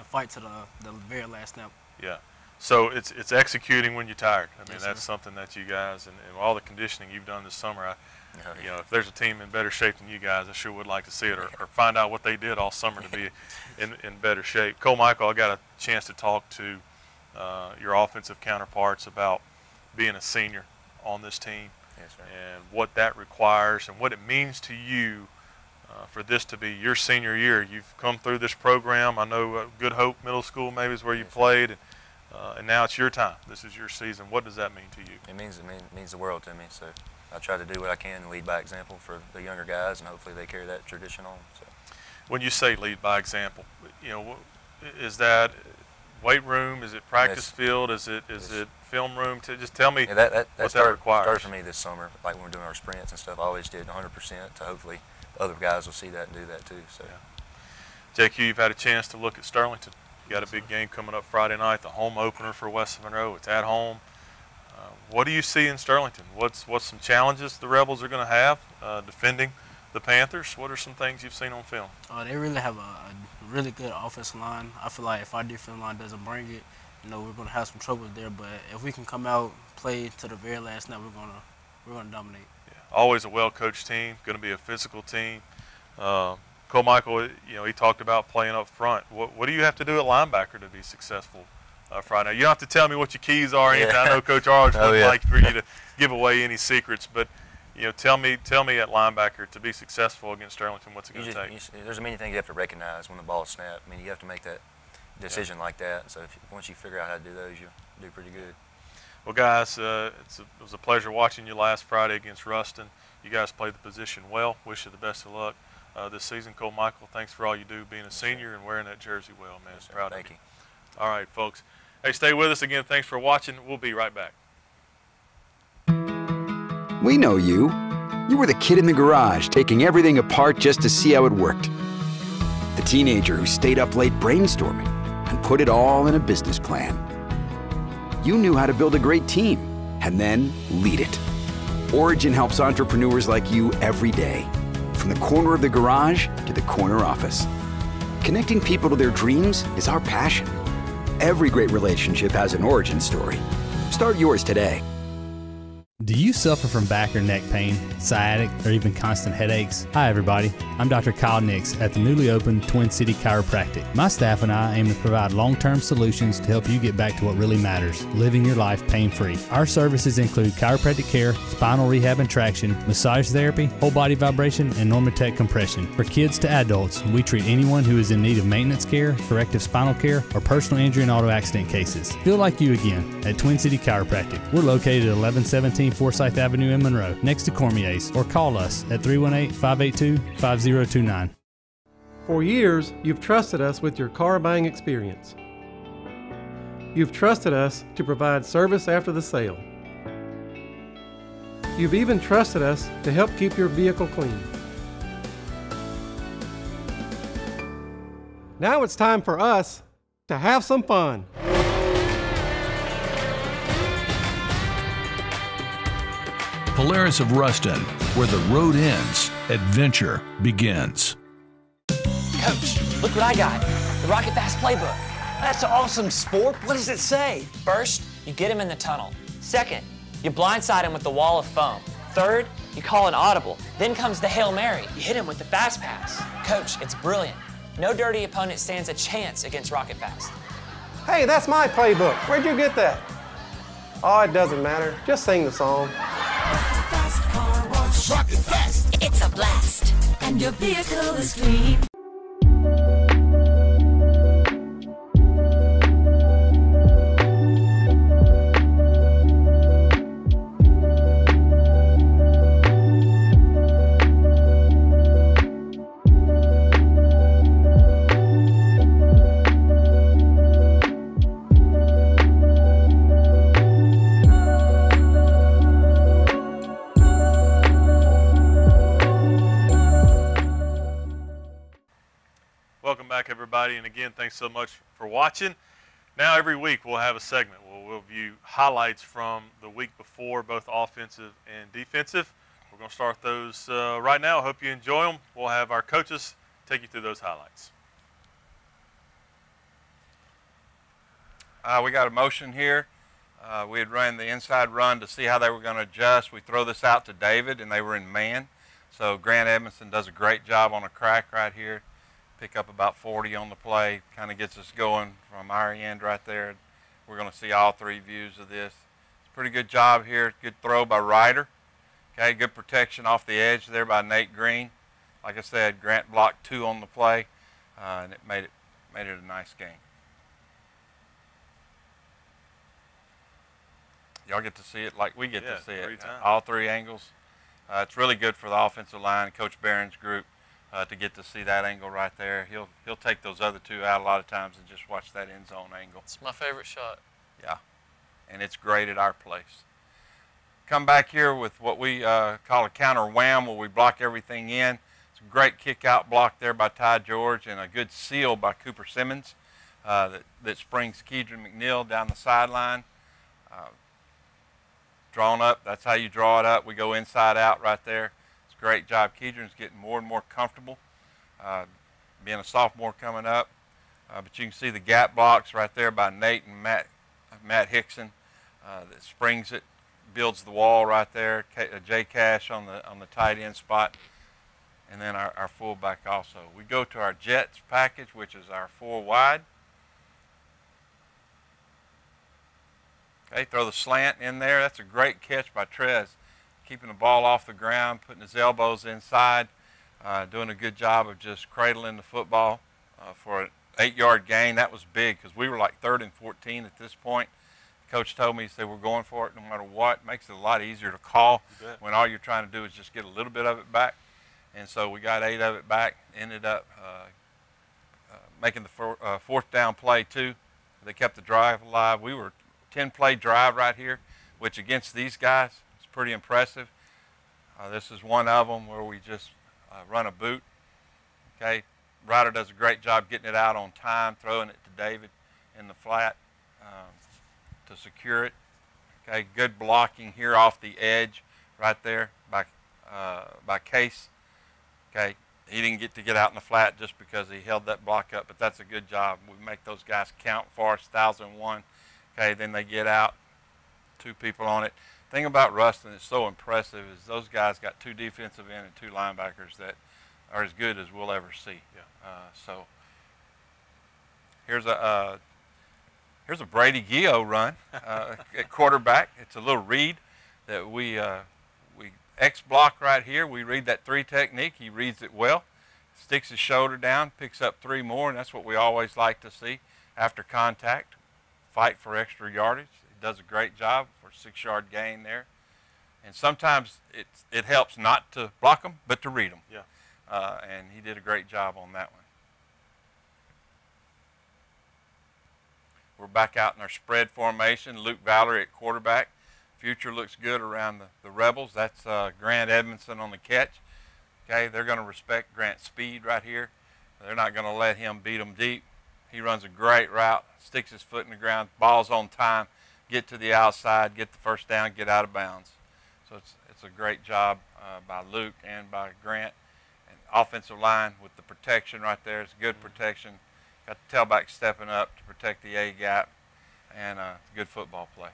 fight to the very last snap. Yeah. So it's executing when you're tired. I mean, Yes, that's sir. something that you guys and all the conditioning you've done this summer. If there's a team in better shape than you guys, I sure would like to see it, or find out what they did all summer to be in better shape. Cole Michael, I got a chance to talk to your offensive counterparts about being a senior on this team. Yes, sir. And what that requires and what it means to you for this to be your senior year. You've come through this program. I know Good Hope Middle School maybe is where you played, and now it's your time. This is your season. What does that mean to you? It means the world to me. So I try to do what I can and lead by example for the younger guys, and hopefully they carry that tradition on. So when you say lead by example, is that weight room? Is it practice field? Is it film room? Just tell me that what that requires. Started for me this summer, like when we're doing our sprints and stuff. I always did 100% to hopefully the other guys will see that and do that too. So, JQ, you've had a chance to look at Sterlington. You got a big game coming up Friday night, the home opener for West Monroe. It's at home. What do you see in Sterlington? What's some challenges the Rebels are going to have defending the Panthers? What are some things you've seen on film? They really have a really good offensive line. I feel like if our defensive line doesn't bring it, we're going to have some trouble there. But if we can come out, play to the very last snap, we're going to dominate. Yeah. Always a well-coached team. Going to be a physical team. Cole Michael, he talked about playing up front. What do you have to do at linebacker to be successful Friday? You don't have to tell me what your keys are or anything. I know Coach Arledge wouldn't like for you to give away any secrets, but tell me at linebacker to be successful against Sterlington, what's it going to take? There's many things you have to recognize when the ball is snapped. I mean, you have to make that decision like that. So once you figure out how to do those, you'll do pretty good. Well, guys, it was a pleasure watching you last Friday against Ruston. You guys played the position well. Wish you the best of luck this season. Cole Michael, thanks for all you do being a senior and wearing that jersey well, man. Yes, proud Thank of you. you. All right, folks. Hey, stay with us again. Thanks for watching. We'll be right back. We know you. You were the kid in the garage taking everything apart just to see how it worked. The teenager who stayed up late brainstorming and put it all in a business plan. You knew how to build a great team and then lead it. Origin helps entrepreneurs like you every day, from the corner of the garage to the corner office. Connecting people to their dreams is our passion. Every great relationship has an origin story. Start yours today. Do you suffer from back or neck pain, sciatic, or even constant headaches? Hi everybody, I'm Dr. Kyle Nix at the newly opened Twin City Chiropractic. My staff and I aim to provide long-term solutions to help you get back to what really matters, living your life pain-free. Our services include chiropractic care, spinal rehab and traction, massage therapy, whole body vibration, and Normatec compression. For kids to adults, we treat anyone who is in need of maintenance care, corrective spinal care, or personal injury and auto accident cases. Feel like you again at Twin City Chiropractic. We're located at 1117 Forsyth Avenue in Monroe, next to Cormier's, or call us at 318-582-5029. For years, you've trusted us with your car buying experience. You've trusted us to provide service after the sale. You've even trusted us to help keep your vehicle clean. Now it's time for us to have some fun. Polaris of Ruston, where the road ends, adventure begins. Coach, look what I got. The Rocket Fast Playbook. That's awesome, sport. What does it say? First, you get him in the tunnel. Second, you blindside him with the wall of foam. Third, you call an audible. Then comes the Hail Mary. You hit him with the fast pass. Coach, it's brilliant. No dirty opponent stands a chance against Rocket Fast. Hey, that's my playbook. Where'd you get that? Oh, it doesn't matter. Just sing the song. Rocket Fast. It's a blast. And your vehicle is clean. And again, thanks so much for watching. Now every week we'll have a segment where we'll view highlights from the week before, both offensive and defensive. We're going to start those right now. Hope you enjoy them. We'll have our coaches take you through those highlights. We got a motion here. We had run the inside run to see how they were going to adjust. We throw this out to David, and they were in man. So Grant Edmondson does a great job on a crack right here. Pick up about 40 on the play. Kind of gets us going from our end right there. We're going to see all three views of this. It's a pretty good job here. Good throw by Ryder. Okay, good protection off the edge there by Nate Green. Like I said, Grant blocked 2 on the play, and it made it a nice game. Y'all get to see it like we get to see it. All 3 angles. It's really good for the offensive line, Coach Barron's group, to get to see that angle right there. He'll take those other 2 out a lot of times and just watch that end zone angle. It's my favorite shot. Yeah, and it's great at our place. Come back here with what we call a counter wham, where we block everything in. It's a great kick out block there by Ty George, and a good seal by Cooper Simmons that springs Keedron McNeil down the sideline. Drawn up, that's how you draw it up. We go inside out right there. It's a great job. Keedron's getting more and more comfortable, being a sophomore coming up. But you can see the gap blocks right there by Nate and Matt Hickson that springs it, builds the wall right there. Jay Cash on the tight end spot, and then our fullback also. We go to our Jets package, which is our 4 wide. Okay, throw the slant in there. That's a great catch by Trez, keeping the ball off the ground, putting his elbows inside, doing a good job of just cradling the football for an 8-yard gain. That was big because we were like 3rd and 14 at this point. Coach told me, he said, we're going for it no matter what. Makes it a lot easier to call when all you're trying to do is just get a little bit of it back. And so we got 8 of it back, ended up making the 4th down play too. They kept the drive alive. We were 10-play drive right here, which against these guys is pretty impressive. This is one of them where we just run a boot. Okay, Ryder does a great job getting it out on time, throwing it to David in the flat to secure it. Okay, good blocking here off the edge right there by Case. Okay, he didn't get out in the flat just because he held that block up, but that's a good job. We make those guys count for us, 1,001. Okay, then they get out, 2 people on it. Thing about Ruston that's so impressive is those guys got 2 defensive end and 2 linebackers that are as good as we'll ever see. Yeah. So here's a Brady Gio run at quarterback. It's a little read that we X block right here. We read that 3 technique. He reads it well, sticks his shoulder down, picks up 3 more, and that's what we always like to see after contact. Fight for extra yardage. He does a great job for a 6-yard gain there. And sometimes it helps not to block them, but to read them. Yeah. And he did a great job on that one. We're back out in our spread formation. Luke Valerie at quarterback. Future looks good around the Rebels. That's Grant Edmondson on the catch. Okay, they're going to respect Grant's speed right here. They're not going to let him beat them deep. He runs a great route, sticks his foot in the ground, ball's on time, get to the outside, get the 1st down, get out of bounds. So it's a great job by Luke and by Grant. And offensive line with the protection right there, it's good protection. Got the tailback stepping up to protect the A-gap, and good football play.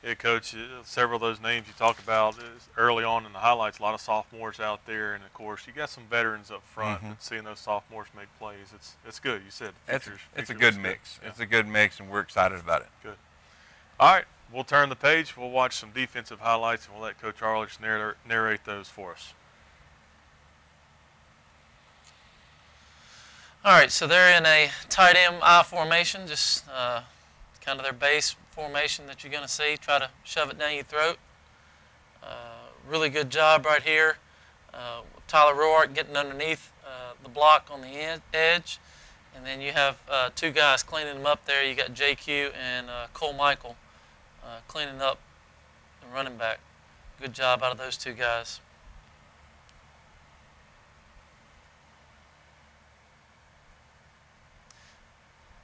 Yeah, Coach, several of those names you talked about early on in the highlights, a lot of sophomores out there, and of course you got some veterans up front. And seeing those sophomores make plays, it's good. You said it's a good mix. Yeah. It's a good mix, and we're excited about it. Good. All right, we'll turn the page. We'll watch some defensive highlights, and we'll let Coach Arledge narrate those for us. All right, so they're in a tight end I formation, just kind of their base formation that you're going to see. Try to shove it down your throat. Really good job right here. Tyler Roark getting underneath the block on the edge. And then you have 2 guys cleaning them up there. You got JQ and Cole Michael cleaning up the running back. Good job out of those 2 guys.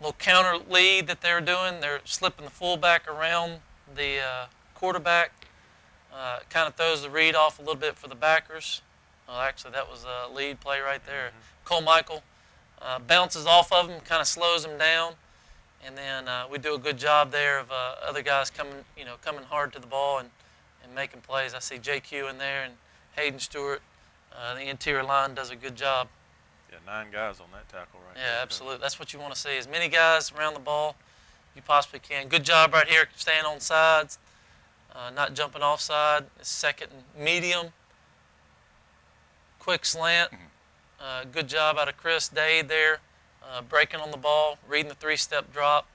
little counter lead that they're doing. They're slipping the fullback around the quarterback. Kind of throws the read off a little bit for the backers. Well, actually, that was a lead play right there. Cole Michael bounces off of him, kind of slows him down, and then we do a good job there of other guys coming hard to the ball and making plays. I see JQ in there and Hayden Stewart. The interior line does a good job. Yeah, 9 guys on that tackle right there. Yeah, absolutely. That's what you want to see, as many guys around the ball you possibly can. Good job right here, staying on sides, not jumping offside. It's second and medium. Quick slant. Good job out of Chris Dade there, breaking on the ball, reading the 3-step drop,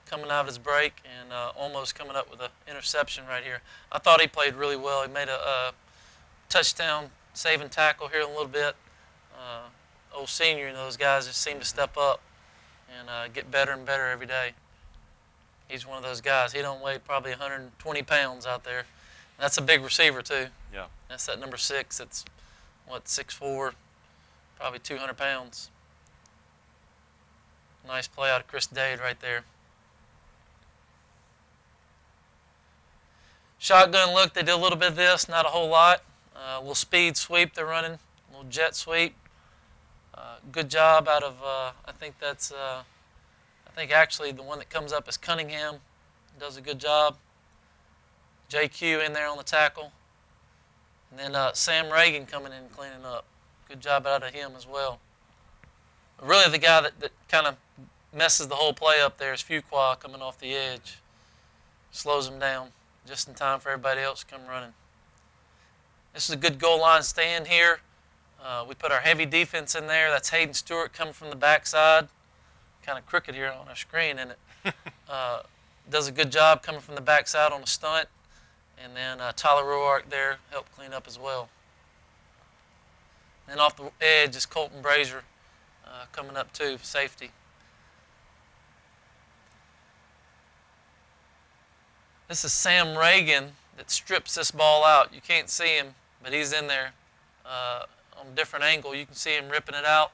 coming out of his break, and almost coming up with an interception right here. I thought he played really well. He made a touchdown saving tackle here in a little bit. Old Senior and those guys just seem to step up and get better and better every day. He's one of those guys. He don't weigh probably 120 pounds out there. That's a big receiver too. Yeah. That's that number 6. It's what, 6'4", probably 200 pounds. Nice play out of Chris Dade right there. Shotgun look, they did a little bit of this, not a whole lot. A little speed sweep they're running, a little jet sweep. Good job out of, I think actually the one that comes up is Cunningham. Does a good job. JQ in there on the tackle. And then Sam Reagan coming in and cleaning up. Good job out of him as well. Really the guy that kind of messes the whole play up there is Fuqua coming off the edge. Slows him down just in time for everybody else to come running. This is a good goal line stand here. We put our heavy defense in there. That's Hayden Stewart coming from the backside. Kind of crooked here on our screen, isn't it? Does a good job coming from the backside on a stunt. And then Tyler Roark there helped clean up as well. Then off the edge is Colton Brazier coming up too, safety. This is Sam Reagan that strips this ball out. You can't see him, but he's in there on a different angle. You can see him ripping it out.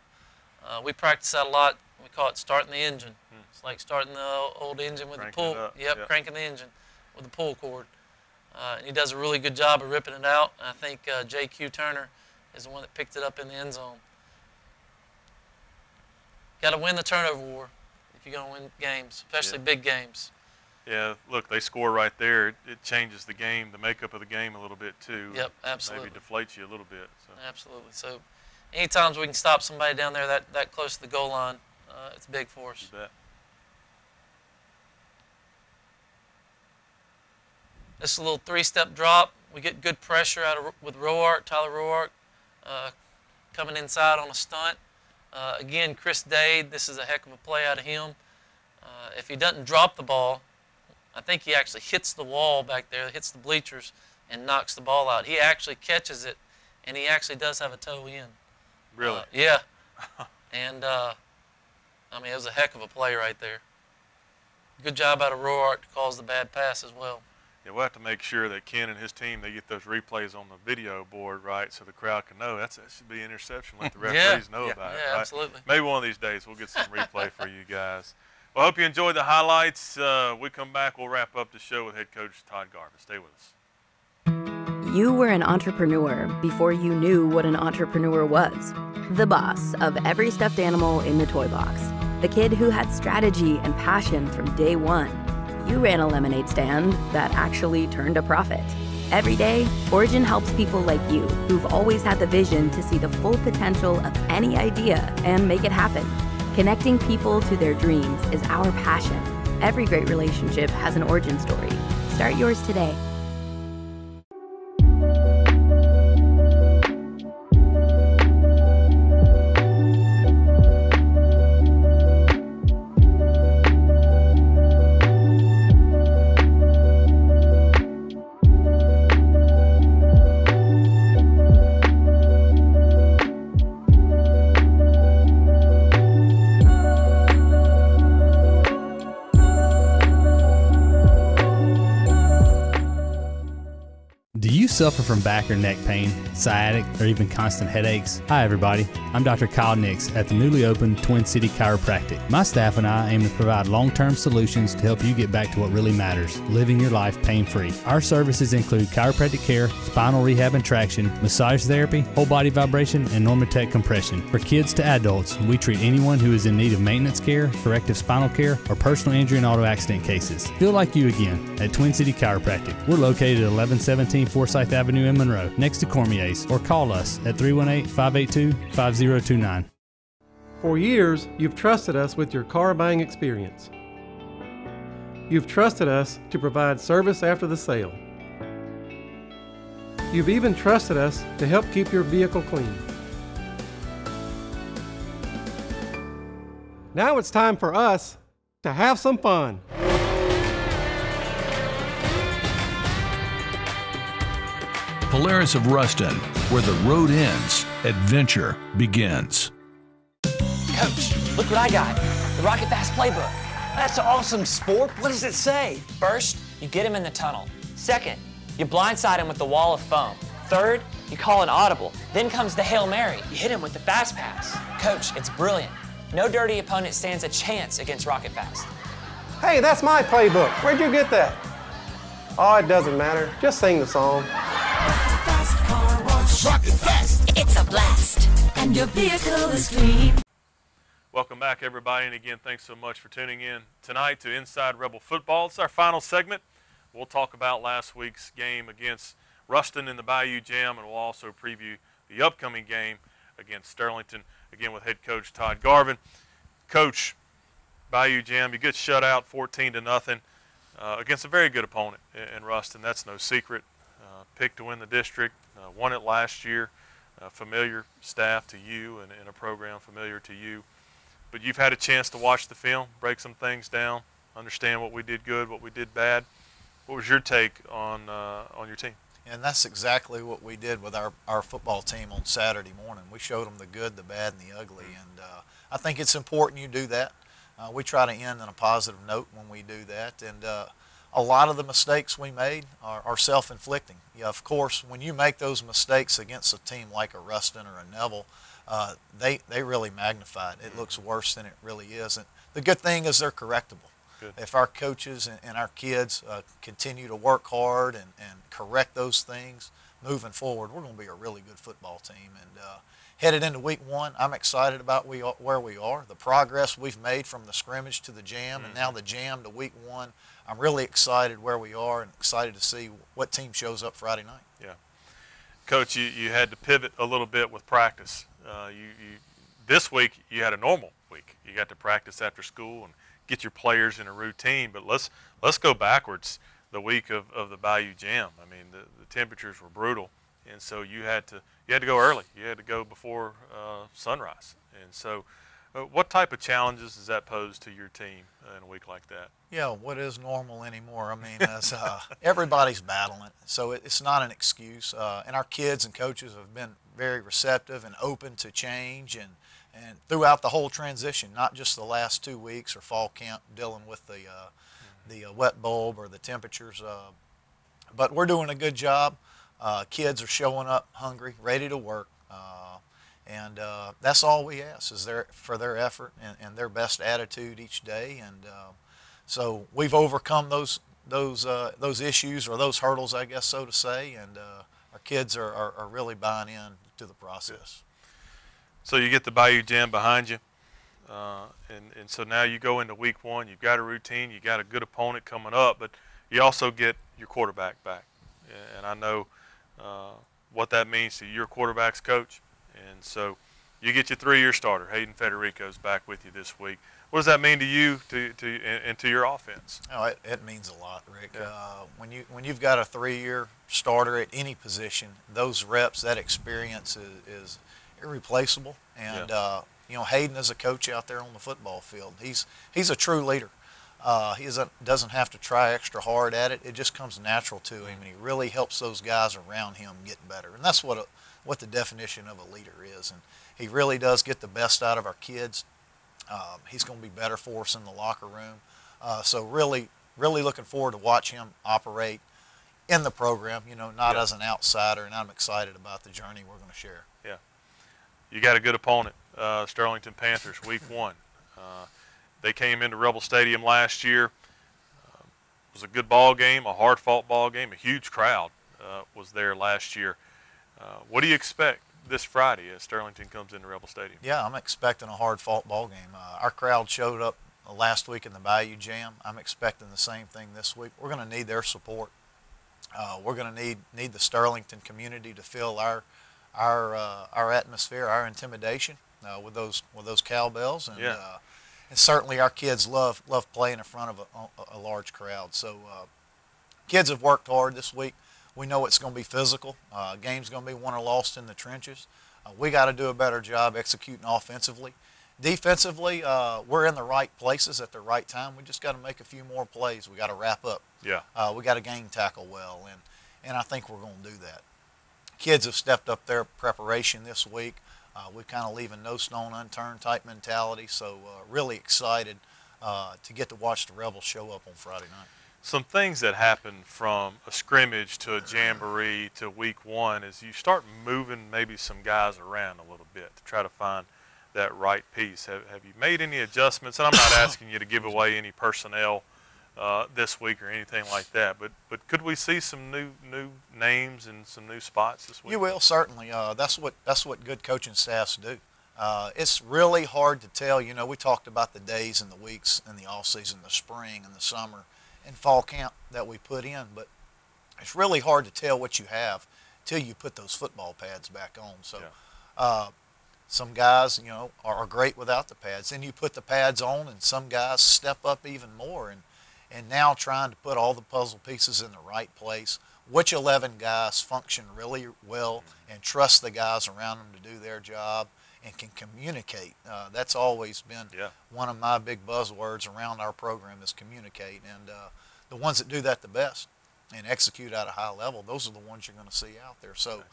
We practice that a lot. We call it starting the engine. It's like starting the old engine with the pull. Yep, cranking the engine with the pull cord. And he does a really good job of ripping it out. And I think J.Q. Turner is the one that picked it up in the end zone. Got to win the turnover war if you're going to win games, especially big games. Yeah, look, they score right there. It changes the game, the makeup of the game a little bit too. Yep, absolutely. Maybe deflates you a little bit. So. Absolutely. So anytime we can stop somebody down there that close to the goal line, it's big for us. You bet. This is a little 3-step drop. We get good pressure with Roark, Tyler Roark, coming inside on a stunt. Again, Chris Dade, this is a heck of a play out of him. If he doesn't drop the ball, I think he actually hits the wall back there, hits the bleachers, and knocks the ball out. He actually catches it, and he actually does have a toe in. Really? Yeah. And, I mean, it was a heck of a play right there. Good job out of Roark to cause the bad pass as well. Yeah, we'll have to make sure that Ken and his team, they get those replays on the video board, right, so the crowd can know that should be an interception. Let the referees know about it, yeah, right? Absolutely. Maybe one of these days we'll get some replay for you guys. Well, I hope you enjoyed the highlights. We come back, we'll wrap up the show with head coach Todd Garvin. Stay with us. You were an entrepreneur before you knew what an entrepreneur was. The boss of every stuffed animal in the toy box. The kid who had strategy and passion from day one. You ran a lemonade stand that actually turned a profit. Every day, Origin helps people like you who've always had the vision to see the full potential of any idea and make it happen. Connecting people to their dreams is our passion. Every great relationship has an origin story. Start yours today. Do you suffer from back or neck pain, sciatic, or even constant headaches? Hi everybody, I'm Dr. Kyle Nix at the newly opened Twin City Chiropractic. My staff and I aim to provide long-term solutions to help you get back to what really matters, living your life pain-free. Our services include chiropractic care, spinal rehab and traction, massage therapy, whole body vibration, and Normatec compression. For kids to adults, we treat anyone who is in need of maintenance care, corrective spinal care, or personal injury and auto accident cases. Feel like you again at Twin City Chiropractic. We're located at 1117 Forsyth Avenue in Monroe, next to Cormier's, or call us at 318-582-5029. For years, you've trusted us with your car buying experience. You've trusted us to provide service after the sale. You've even trusted us to help keep your vehicle clean. Now it's time for us to have some fun. Polaris of Ruston, where the road ends, adventure begins. Coach, look what I got. The Rocket Fast Playbook. That's awesome, sport. What does it say? First, you get him in the tunnel. Second, you blindside him with the wall of foam. Third, you call an audible. Then comes the Hail Mary. You hit him with the fast pass. Coach, it's brilliant. No dirty opponent stands a chance against Rocket Fast. Hey, that's my playbook. Where'd you get that? Oh, it doesn't matter. Just sing the song. Rocket Fast. It's a blast, and your vehicle is clean. Welcome back, everybody, and again, thanks so much for tuning in tonight to Inside Rebel Football. It's our final segment. We'll talk about last week's game against Ruston in the Bayou Jam, and we'll also preview the upcoming game against Sterlington, again with head coach Todd Garvin. Coach, Bayou Jam, you get shut out 14-0 against a very good opponent in Ruston. That's no secret. Picked to win the district, won it last year, familiar staff to you and a program familiar to you. But you've had a chance to watch the film, break some things down, understand what we did good, what we did bad. What was your take on your team? And that's exactly what we did with our football team on Saturday morning. We showed them the good, the bad, and the ugly. And I think it's important you do that. We try to end on a positive note when we do that. And a lot of the mistakes we made are self-inflicting. Yeah, of course, when you make those mistakes against a team like a Ruston or a Neville, they really magnify it. It looks worse than it really is. And the good thing is they're correctable. Good. If our coaches and our kids continue to work hard and correct those things moving forward, we're going to be a really good football team. And headed into week one, I'm excited about where we are, the progress we've made from the scrimmage to the jam, and now the jam to week one. I'm really excited where we are and excited to see what team shows up Friday night. Yeah. Coach, you had to pivot a little bit with practice. This week you had a normal week. You got to practice after school and get your players in a routine. But let's go backwards. The week of the Bayou Jam. I mean, the temperatures were brutal, and so you had to go early. You had to go before sunrise. And so, what type of challenges does that pose to your team in a week like that? Yeah, what is normal anymore? I mean, everybody's battling, so it's not an excuse. And our kids and coaches have been very receptive and open to change, and throughout the whole transition, not just the last 2 weeks or fall camp dealing with the wet bulb or the temperatures. But we're doing a good job. Kids are showing up hungry, ready to work. And that's all we ask is for their effort and their best attitude each day. And so we've overcome those issues or those hurdles, I guess, so to say. And our kids are really buying in to the process. So you get the Bayou Jam behind you. And so now you go into week one. You've got a routine. You got a good opponent coming up, but you also get your quarterback back. And I know what that means to your quarterback's coach. And so you get your 3-year starter. Hayden Federico's back with you this week. What does that mean to you and to your offense? Oh, it means a lot, Rick. Yeah. When you've got a 3-year starter at any position, those reps, that experience is irreplaceable. And you know, Hayden is a coach out there on the football field. He's a true leader. He doesn't have to try extra hard at it. It just comes natural to him, and he really helps those guys around him get better. And that's what the definition of a leader is. And he really does get the best out of our kids. He's going to be better for us in the locker room. So really looking forward to watch him operate in the program, you know, not Yeah. as an outsider, and I'm excited about the journey we're going to share. Yeah. You got a good opponent, Sterlington Panthers, week 1. They came into Rebel Stadium last year. It was a good ball game, a hard-fought ball game. A huge crowd was there last year. What do you expect this Friday as Sterlington comes into Rebel Stadium? Yeah, I'm expecting a hard-fought ball game. Our crowd showed up last week in the Bayou Jam. I'm expecting the same thing this week. We're going to need their support. We're going to need the Sterlington community to feel our atmosphere, our intimidation with those cowbells, and and certainly our kids love playing in front of a large crowd. So kids have worked hard this week. We know it's going to be physical. Game's going to be won or lost in the trenches. We got to do a better job executing offensively. Defensively, we're in the right places at the right time. We just got to make a few more plays. We got to wrap up. Yeah. We got to game tackle well, and I think we're going to do that. Kids have stepped up their preparation this week. We're kind of leaving no stone unturned type mentality, so really excited to get to watch the Rebels show up on Friday night. Some things that happen from a scrimmage to a jamboree to week 1 is you start moving maybe some guys around a little bit to try to find that right piece. Have you made any adjustments? And I'm not asking you to give away any personnel this week or anything like that, but could we see some new names and some new spots this week? You will, certainly. That's what good coaching staffs do. It's really hard to tell. You know, we talked about the days and the weeks in the off season, the spring and the summer and fall camp that we put in, but it's really hard to tell what you have till you put those football pads back on. So some guys, you know, are great without the pads. Then you put the pads on and some guys step up even more, and now trying to put all the puzzle pieces in the right place. Which 11 guys function really well and trust the guys around them to do their job and can communicate. That's always been one of my big buzzwords around our program is communicate. And the ones that do that the best and execute at a high level, those are the ones you're going to see out there. So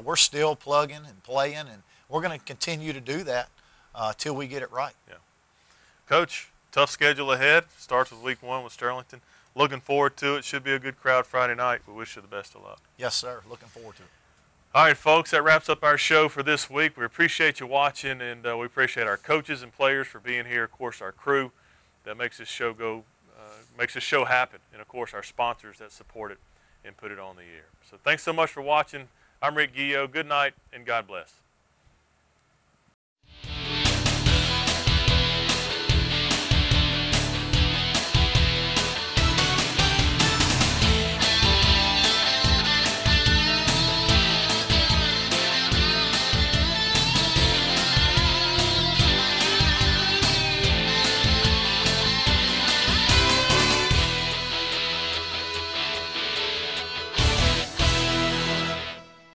we're still plugging and playing, and we're going to continue to do that till we get it right. Yeah. Coach, tough schedule ahead. Starts with week 1 with Sterlington. Looking forward to it. Should be a good crowd Friday night. We wish you the best of luck. Yes, sir. Looking forward to it. All right, folks, that wraps up our show for this week. We appreciate you watching, and we appreciate our coaches and players for being here. Of course, our crew that makes this show makes this show happen, and of course, our sponsors that support it and put it on the air. So, thanks so much for watching. I'm Rick Guillo. Good night, and God bless.